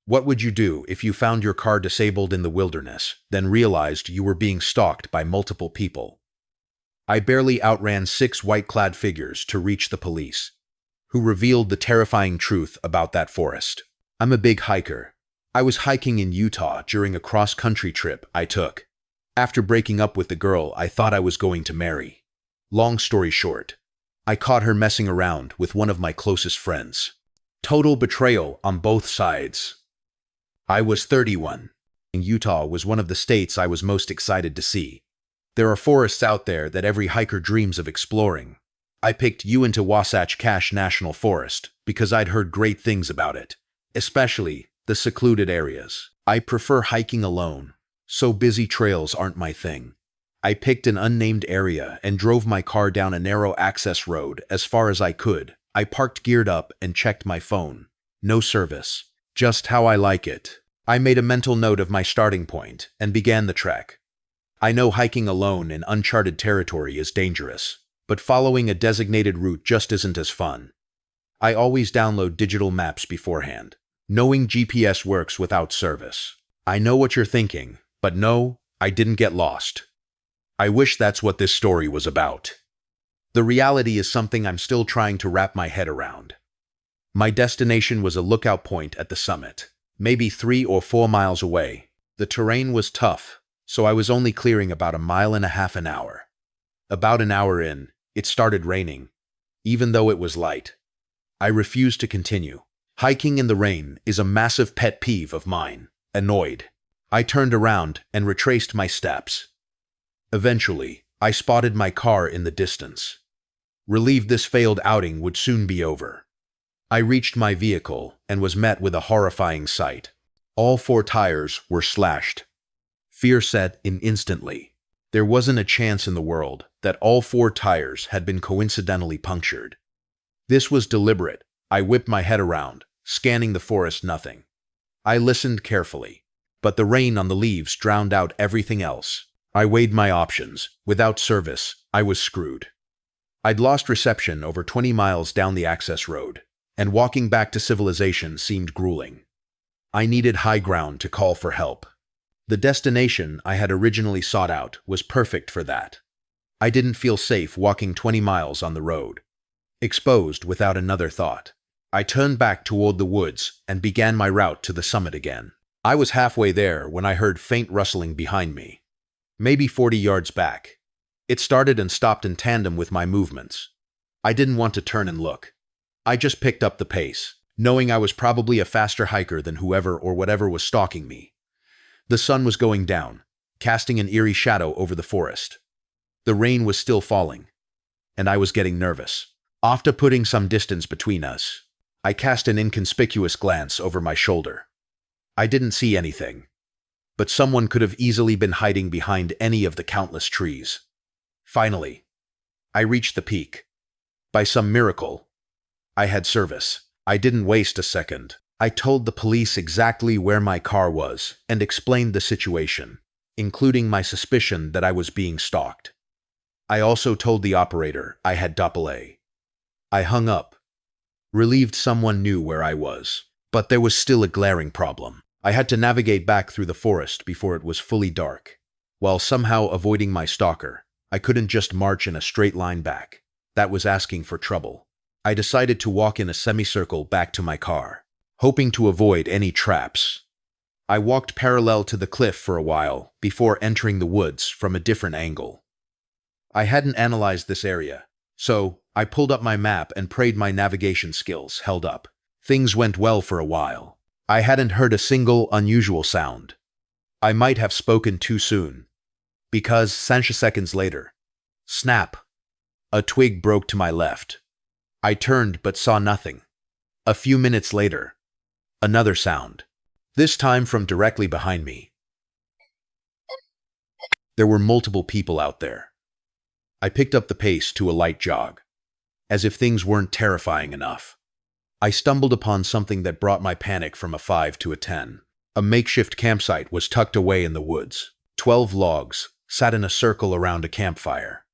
What would you do if you found your car disabled in the wilderness, then realized you were being stalked by multiple people? I barely outran 6 white-clad figures to reach the police, who revealed the terrifying truth about that forest. I'm a big hiker. I was hiking in Utah during a cross-country trip I took. After breaking up with the girl I thought I was going to marry. Long story short, I caught her messing around with one of my closest friends. Total betrayal on both sides. I was 31. And Utah was one of the states I was most excited to see. There are forests out there that every hiker dreams of exploring. I picked Wasatch Cache National Forest because I'd heard great things about it, especially the secluded areas. I prefer hiking alone, so busy trails aren't my thing. I picked an unnamed area and drove my car down a narrow access road as far as I could. I parked geared up and checked my phone. No service. Just how I like it. I made a mental note of my starting point and began the trek. I know hiking alone in uncharted territory is dangerous, but following a designated route just isn't as fun. I always download digital maps beforehand, knowing GPS works without service. I know what you're thinking, but no, I didn't get lost. I wish that's what this story was about. The reality is something I'm still trying to wrap my head around. My destination was a lookout point at the summit, maybe 3 or 4 miles away. The terrain was tough, so I was only clearing about 1.5 miles an hour. About an hour in, it started raining, even though it was light. I refused to continue. Hiking in the rain is a massive pet peeve of mine. Annoyed, I turned around and retraced my steps. Eventually, I spotted my car in the distance. Relieved this failed outing would soon be over. I reached my vehicle and was met with a horrifying sight. All 4 tires were slashed. Fear set in instantly. There wasn't a chance in the world that all 4 tires had been coincidentally punctured. This was deliberate. I whipped my head around, scanning the forest. Nothing. I listened carefully, but the rain on the leaves drowned out everything else. I weighed my options. Without service, I was screwed. I'd lost reception over 20 miles down the access road, and walking back to civilization seemed grueling. I needed high ground to call for help. The destination I had originally sought out was perfect for that. I didn't feel safe walking 20 miles on the road. Exposed without another thought, I turned back toward the woods and began my route to the summit again. I was halfway there when I heard faint rustling behind me. Maybe 40 yards back. It started and stopped in tandem with my movements. I didn't want to turn and look. I just picked up the pace, knowing I was probably a faster hiker than whoever or whatever was stalking me. The sun was going down, casting an eerie shadow over the forest. The rain was still falling, and I was getting nervous. After putting some distance between us, I cast an inconspicuous glance over my shoulder. I didn't see anything, but someone could have easily been hiding behind any of the countless trees. Finally, I reached the peak. By some miracle, I had service. I didn't waste a second. I told the police exactly where my car was and explained the situation, including my suspicion that I was being stalked. I also told the operator I had AA. I hung up, relieved someone knew where I was. But there was still a glaring problem. I had to navigate back through the forest before it was fully dark. While somehow avoiding my stalker, I couldn't just march in a straight line back. That was asking for trouble. I decided to walk in a semicircle back to my car, hoping to avoid any traps. I walked parallel to the cliff for a while before entering the woods from a different angle. I hadn't analyzed this area, so I pulled up my map and prayed my navigation skills held up. Things went well for a while. I hadn't heard a single unusual sound. I might have spoken too soon, because seconds later, snap! A twig broke to my left. I turned but saw nothing. A few minutes later, another sound, this time from directly behind me. There were multiple people out there. I picked up the pace to a light jog, as if things weren't terrifying enough. I stumbled upon something that brought my panic from a 5 to a 10. A makeshift campsite was tucked away in the woods. 12 logs sat in a circle around a campfire.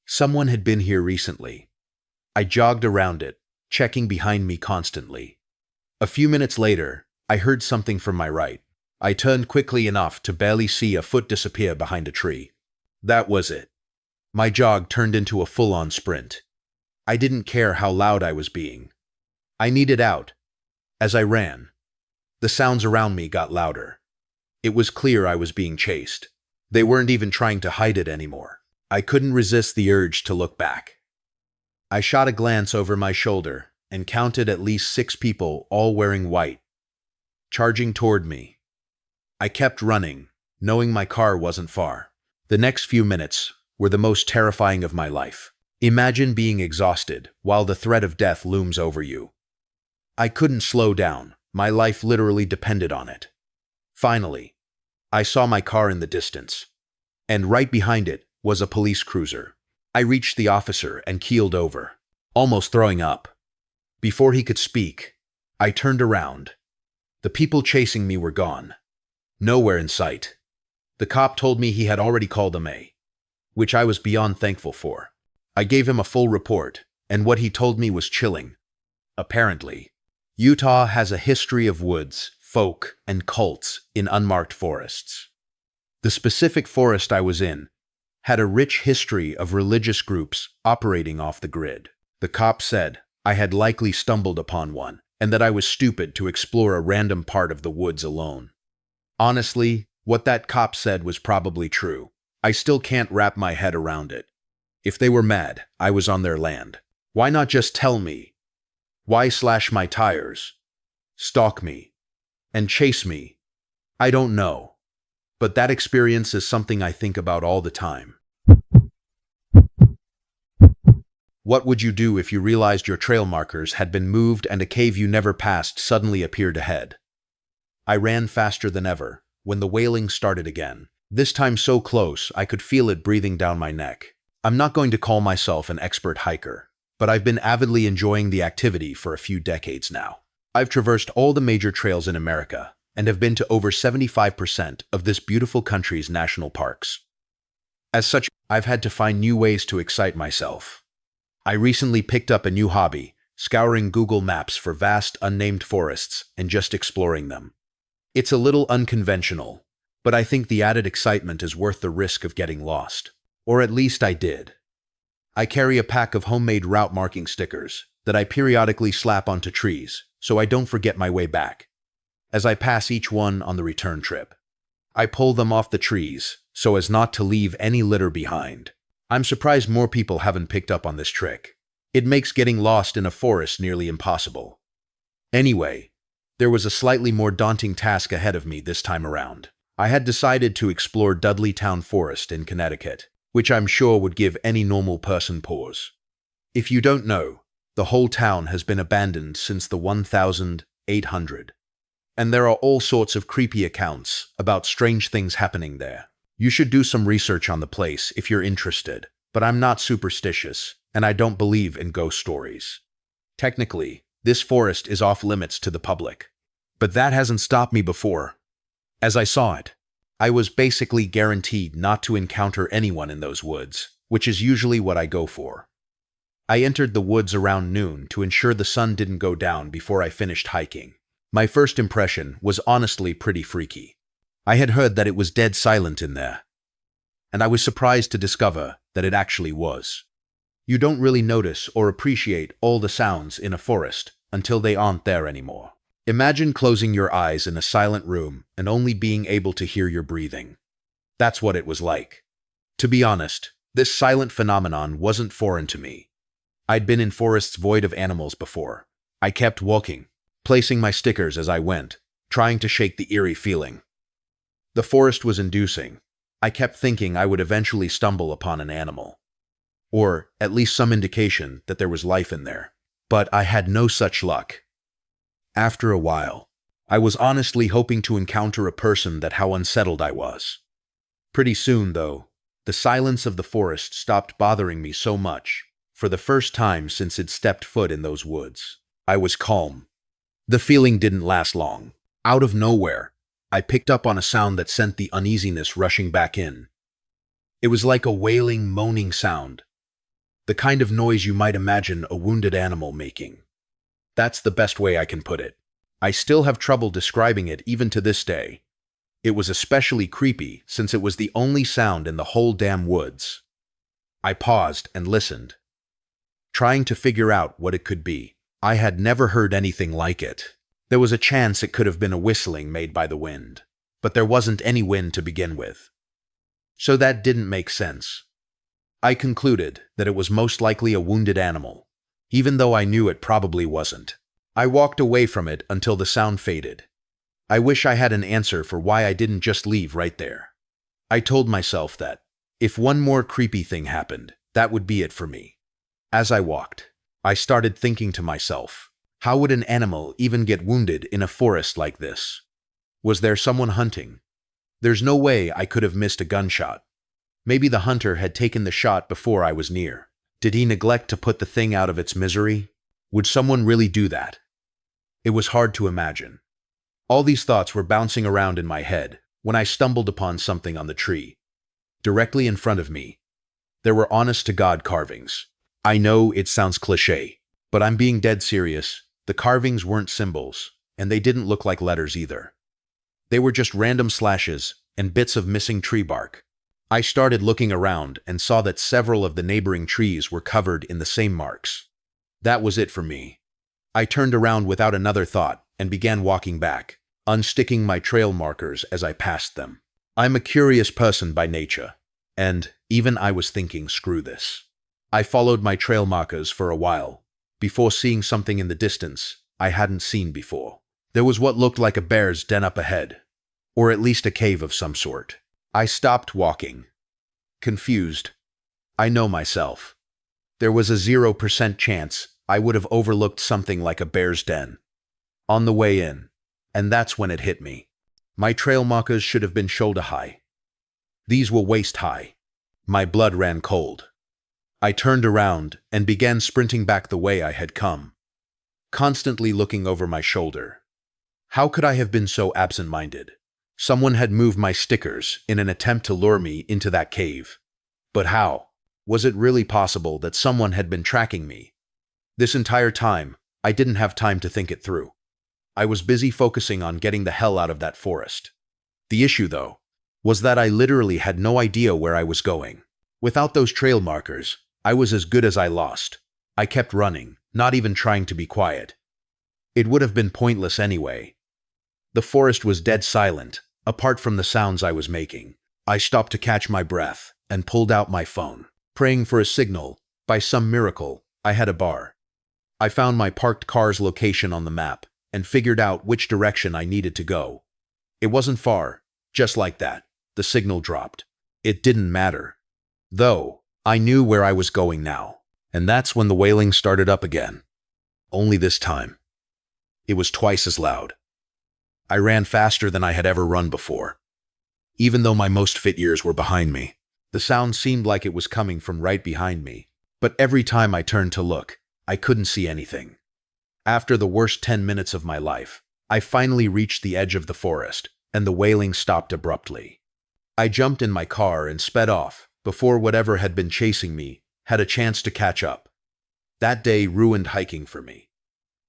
Someone had been here recently. I jogged around it, checking behind me constantly. A few minutes later, I heard something from my right. I turned quickly enough to barely see a foot disappear behind a tree. That was it. My jog turned into a full-on sprint. I didn't care how loud I was being. I needed out. As I ran, the sounds around me got louder. It was clear I was being chased. They weren't even trying to hide it anymore. I couldn't resist the urge to look back. I shot a glance over my shoulder and counted at least 6 people, all wearing white, charging toward me. I kept running, knowing my car wasn't far. The next few minutes were the most terrifying of my life. Imagine being exhausted while the threat of death looms over you. I couldn't slow down. My life literally depended on it. Finally, I saw my car in the distance, and right behind it was a police cruiser. I reached the officer and keeled over, almost throwing up. Before he could speak, I turned around. The people chasing me were gone. Nowhere in sight. The cop told me he had already called MA, which I was beyond thankful for. I gave him a full report, and what he told me was chilling. Apparently, Utah has a history of woods, folk, and cults in unmarked forests. The specific forest I was in had a rich history of religious groups operating off the grid. The cop said I had likely stumbled upon one, and that I was stupid to explore a random part of the woods alone. Honestly, what that cop said was probably true. I still can't wrap my head around it. If they were mad, I was on their land. Why not just tell me? Why slash my tires, stalk me, and chase me? I don't know. But that experience is something I think about all the time. What would you do if you realized your trail markers had been moved and a cave you never passed suddenly appeared ahead? I ran faster than ever when the wailing started again, this time so close I could feel it breathing down my neck. I'm not going to call myself an expert hiker, but I've been avidly enjoying the activity for a few decades now. I've traversed all the major trails in America and have been to over 75% of this beautiful country's national parks. As such, I've had to find new ways to excite myself. I recently picked up a new hobby, scouring Google Maps for vast, unnamed forests and just exploring them. It's a little unconventional, but I think the added excitement is worth the risk of getting lost. Or at least I did. I carry a pack of homemade route marking stickers that I periodically slap onto trees so I don't forget my way back. As I pass each one on the return trip, I pull them off the trees so as not to leave any litter behind. I'm surprised more people haven't picked up on this trick. It makes getting lost in a forest nearly impossible. Anyway, there was a slightly more daunting task ahead of me this time around. I had decided to explore Dudleytown Forest in Connecticut, which I'm sure would give any normal person pause. If you don't know, the whole town has been abandoned since the 1800s, and there are all sorts of creepy accounts about strange things happening there. You should do some research on the place if you're interested, but I'm not superstitious, and I don't believe in ghost stories. Technically, this forest is off limits to the public, but that hasn't stopped me before. As I saw it, I was basically guaranteed not to encounter anyone in those woods, which is usually what I go for. I entered the woods around noon to ensure the sun didn't go down before I finished hiking. My first impression was honestly pretty freaky. I had heard that it was dead silent in there, and I was surprised to discover that it actually was. You don't really notice or appreciate all the sounds in a forest until they aren't there anymore. Imagine closing your eyes in a silent room and only being able to hear your breathing. That's what it was like. To be honest, this silent phenomenon wasn't foreign to me. I'd been in forests void of animals before. I kept walking, placing my stickers as I went, trying to shake the eerie feeling. The forest was inducing. I kept thinking I would eventually stumble upon an animal, or at least some indication that there was life in there. But I had no such luck. After a while, I was honestly hoping to encounter a person. That's how unsettled I was. Pretty soon, though, the silence of the forest stopped bothering me so much. For the first time since I'd stepped foot in those woods, I was calm. The feeling didn't last long. Out of nowhere, I picked up on a sound that sent the uneasiness rushing back in. It was like a wailing, moaning sound, the kind of noise you might imagine a wounded animal making. That's the best way I can put it. I still have trouble describing it even to this day. It was especially creepy since it was the only sound in the whole damn woods. I paused and listened, trying to figure out what it could be. I had never heard anything like it. There was a chance it could have been a whistling made by the wind, but there wasn't any wind to begin with. So that didn't make sense. I concluded that it was most likely a wounded animal, even though I knew it probably wasn't. I walked away from it until the sound faded. I wish I had an answer for why I didn't just leave right there. I told myself that, if one more creepy thing happened, that would be it for me. As I walked, I started thinking to myself, how would an animal even get wounded in a forest like this? Was there someone hunting? There's no way I could have missed a gunshot. Maybe the hunter had taken the shot before I was near. Did he neglect to put the thing out of its misery? Would someone really do that? It was hard to imagine. All these thoughts were bouncing around in my head when I stumbled upon something on the tree. Directly in front of me, there were honest-to-God carvings. I know it sounds cliché, but I'm being dead serious. The carvings weren't symbols, and they didn't look like letters either. They were just random slashes and bits of missing tree bark. I started looking around and saw that several of the neighboring trees were covered in the same marks. That was it for me. I turned around without another thought and began walking back, unsticking my trail markers as I passed them. I'm a curious person by nature, and even I was thinking, screw this. I followed my trail markers for a while, before seeing something in the distance I hadn't seen before. There was what looked like a bear's den up ahead, or at least a cave of some sort. I stopped walking, confused. I know myself. There was a 0% chance I would have overlooked something like a bear's den on the way in, and that's when it hit me. My trail markers should have been shoulder high. These were waist high. My blood ran cold. I turned around and began sprinting back the way I had come, constantly looking over my shoulder. How could I have been so absent-minded? Someone had moved my stickers in an attempt to lure me into that cave. But how? Was it really possible that someone had been tracking me? This entire time, I didn't have time to think it through. I was busy focusing on getting the hell out of that forest. The issue, though, was that I literally had no idea where I was going. Without those trail markers, I was as good as I lost. I kept running, not even trying to be quiet. It would have been pointless anyway. The forest was dead silent, apart from the sounds I was making. I stopped to catch my breath and pulled out my phone, praying for a signal. By some miracle, I had a bar. I found my parked car's location on the map and figured out which direction I needed to go. It wasn't far. Just like that, the signal dropped. It didn't matter. Though, I knew where I was going now, and that's when the wailing started up again. Only this time, it was twice as loud. I ran faster than I had ever run before. Even though my most fit years were behind me, the sound seemed like it was coming from right behind me. But every time I turned to look, I couldn't see anything. After the worst 10 minutes of my life, I finally reached the edge of the forest, and the wailing stopped abruptly. I jumped in my car and sped off before whatever had been chasing me had a chance to catch up. That day ruined hiking for me.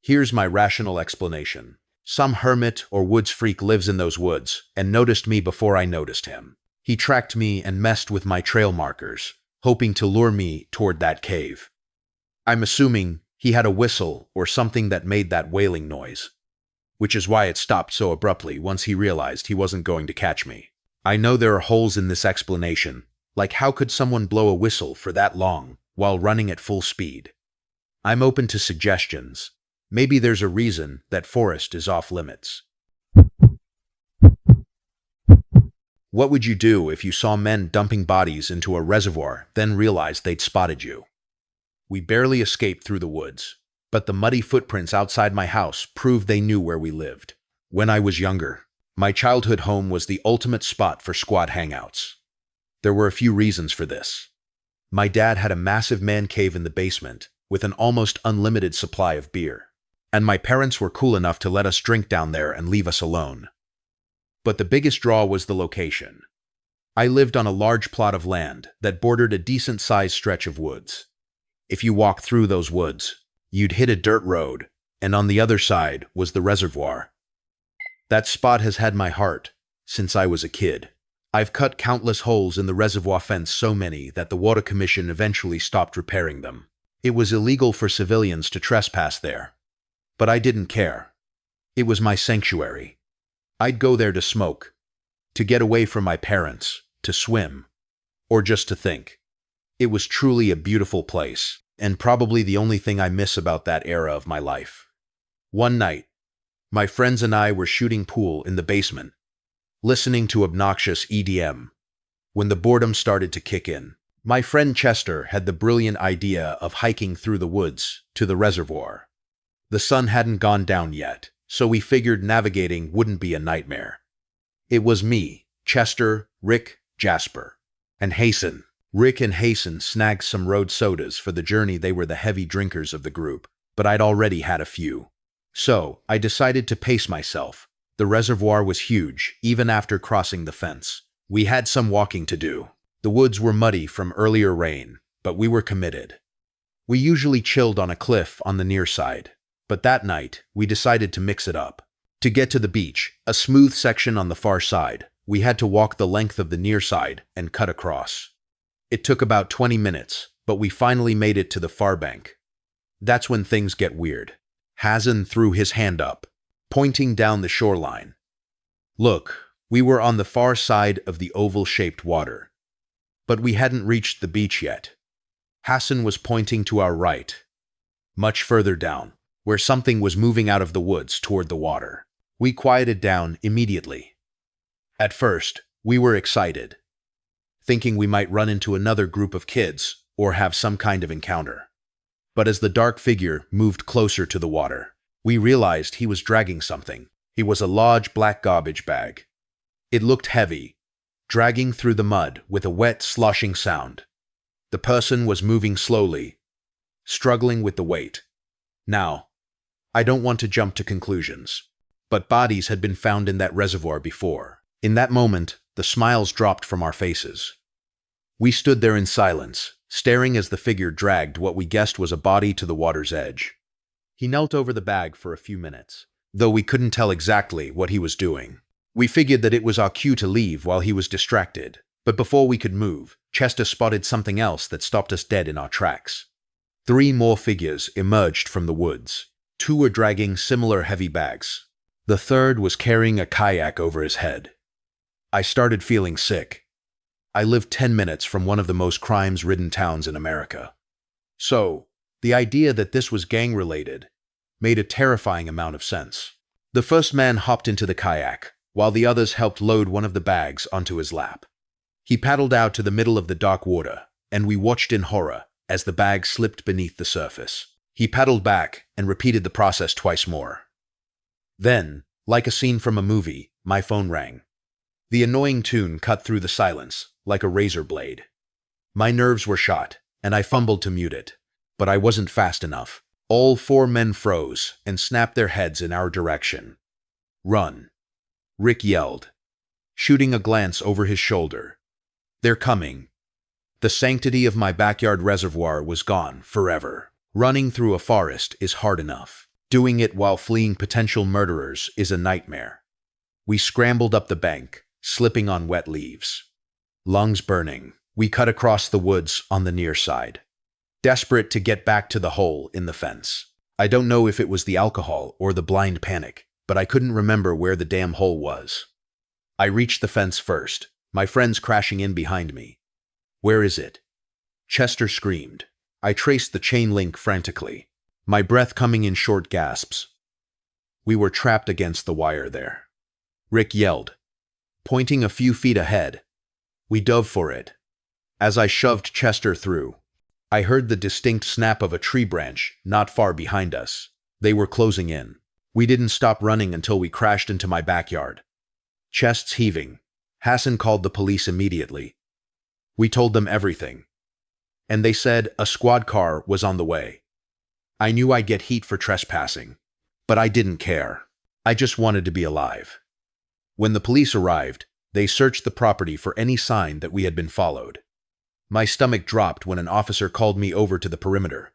Here's my rational explanation. Some hermit or woods freak lives in those woods and noticed me before I noticed him. He tracked me and messed with my trail markers, hoping to lure me toward that cave. I'm assuming he had a whistle or something that made that wailing noise, which is why it stopped so abruptly once he realized he wasn't going to catch me. I know there are holes in this explanation, like how could someone blow a whistle for that long while running at full speed? I'm open to suggestions. Maybe there's a reason that forest is off limits. What would you do if you saw men dumping bodies into a reservoir, then realized they'd spotted you? We barely escaped through the woods, but the muddy footprints outside my house proved they knew where we lived. When I was younger, my childhood home was the ultimate spot for squad hangouts. There were a few reasons for this. My dad had a massive man cave in the basement with an almost unlimited supply of beer, and my parents were cool enough to let us drink down there and leave us alone. But the biggest draw was the location. I lived on a large plot of land that bordered a decent-sized stretch of woods. If you walked through those woods, you'd hit a dirt road, and on the other side was the reservoir. That spot has had my heart since I was a kid. I've cut countless holes in the reservoir fence, so many that the Water Commission eventually stopped repairing them. It was illegal for civilians to trespass there. But I didn't care. It was my sanctuary. I'd go there to smoke, to get away from my parents, to swim, or just to think. It was truly a beautiful place, and probably the only thing I miss about that era of my life. One night, my friends and I were shooting pool in the basement, listening to obnoxious EDM, when the boredom started to kick in. My friend Chester had the brilliant idea of hiking through the woods to the reservoir. The sun hadn't gone down yet, so we figured navigating wouldn't be a nightmare. It was me, Chester, Rick, Jasper, and Hasten. Rick and Hasten snagged some road sodas for the journey. They were the heavy drinkers of the group, but I'd already had a few. So, I decided to pace myself. The reservoir was huge, even after crossing the fence. We had some walking to do. The woods were muddy from earlier rain, but we were committed. We usually chilled on a cliff on the near side, but that night, we decided to mix it up. To get to the beach, a smooth section on the far side, we had to walk the length of the near side and cut across. It took about 20 minutes, but we finally made it to the far bank. That's when things get weird. Hazen threw his hand up, pointing down the shoreline. Look, we were on the far side of the oval-shaped water, but we hadn't reached the beach yet. Hazen was pointing to our right, much further down, where something was moving out of the woods toward the water. We quieted down immediately. At first, we were excited, thinking we might run into another group of kids or have some kind of encounter. But as the dark figure moved closer to the water, we realized he was dragging something. It was a large black garbage bag. It looked heavy, dragging through the mud with a wet, sloshing sound. The person was moving slowly, struggling with the weight. Now, I don't want to jump to conclusions, but bodies had been found in that reservoir before. In that moment, the smiles dropped from our faces. We stood there in silence, staring as the figure dragged what we guessed was a body to the water's edge. He knelt over the bag for a few minutes, though we couldn't tell exactly what he was doing. We figured that it was our cue to leave while he was distracted, but before we could move, Chester spotted something else that stopped us dead in our tracks. 3 more figures emerged from the woods. 2 were dragging similar heavy bags. The third was carrying a kayak over his head. I started feeling sick. I lived 10 minutes from one of the most crime-ridden towns in America. So, the idea that this was gang-related made a terrifying amount of sense. The first man hopped into the kayak, while the others helped load one of the bags onto his lap. He paddled out to the middle of the dark water, and we watched in horror as the bag slipped beneath the surface. He paddled back and repeated the process twice more. Then, like a scene from a movie, my phone rang. The annoying tune cut through the silence, like a razor blade. My nerves were shot, and I fumbled to mute it, but I wasn't fast enough. All 4 men froze and snapped their heads in our direction. "Run!" Rick yelled, shooting a glance over his shoulder. "They're coming." The sanctity of my backyard reservoir was gone forever. Running through a forest is hard enough. Doing it while fleeing potential murderers is a nightmare. We scrambled up the bank, slipping on wet leaves. Lungs burning, we cut across the woods on the near side, desperate to get back to the hole in the fence. I don't know if it was the alcohol or the blind panic, but I couldn't remember where the damn hole was. I reached the fence first, my friends crashing in behind me. "Where is it?" Chester screamed. I traced the chain link frantically, my breath coming in short gasps. We were trapped against the wire there. Rick yelled, pointing a few feet ahead. We dove for it. As I shoved Chester through, I heard the distinct snap of a tree branch not far behind us. They were closing in. We didn't stop running until we crashed into my backyard. Chests heaving, Hassan called the police immediately. We told them everything, and they said a squad car was on the way. I knew I'd get heat for trespassing, but I didn't care. I just wanted to be alive. When the police arrived, they searched the property for any sign that we had been followed. My stomach dropped when an officer called me over to the perimeter.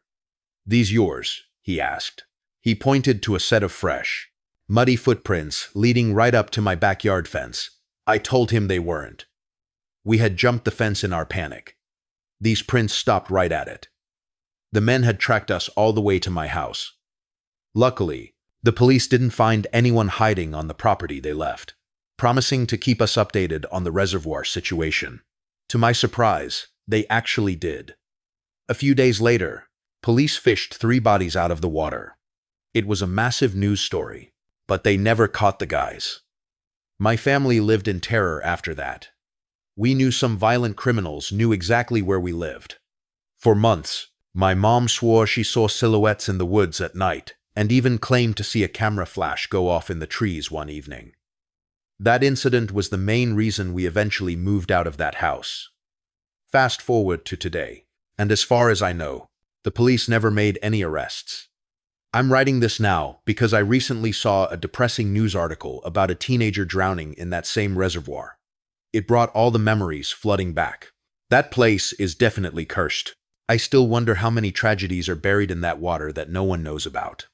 "These yours?" he asked. He pointed to a set of fresh, muddy footprints leading right up to my backyard fence. I told him they weren't. We had jumped the fence in our panic. These prints stopped right at it. The men had tracked us all the way to my house. Luckily, the police didn't find anyone hiding on the property they left, promising to keep us updated on the reservoir situation. To my surprise, they actually did. A few days later, police fished 3 bodies out of the water. It was a massive news story, but they never caught the guys. My family lived in terror after that. We knew some violent criminals knew exactly where we lived. For months, my mom swore she saw silhouettes in the woods at night, and even claimed to see a camera flash go off in the trees one evening. That incident was the main reason we eventually moved out of that house. Fast forward to today, and as far as I know, the police never made any arrests. I'm writing this now because I recently saw a depressing news article about a teenager drowning in that same reservoir. It brought all the memories flooding back. That place is definitely cursed. I still wonder how many tragedies are buried in that water that no one knows about.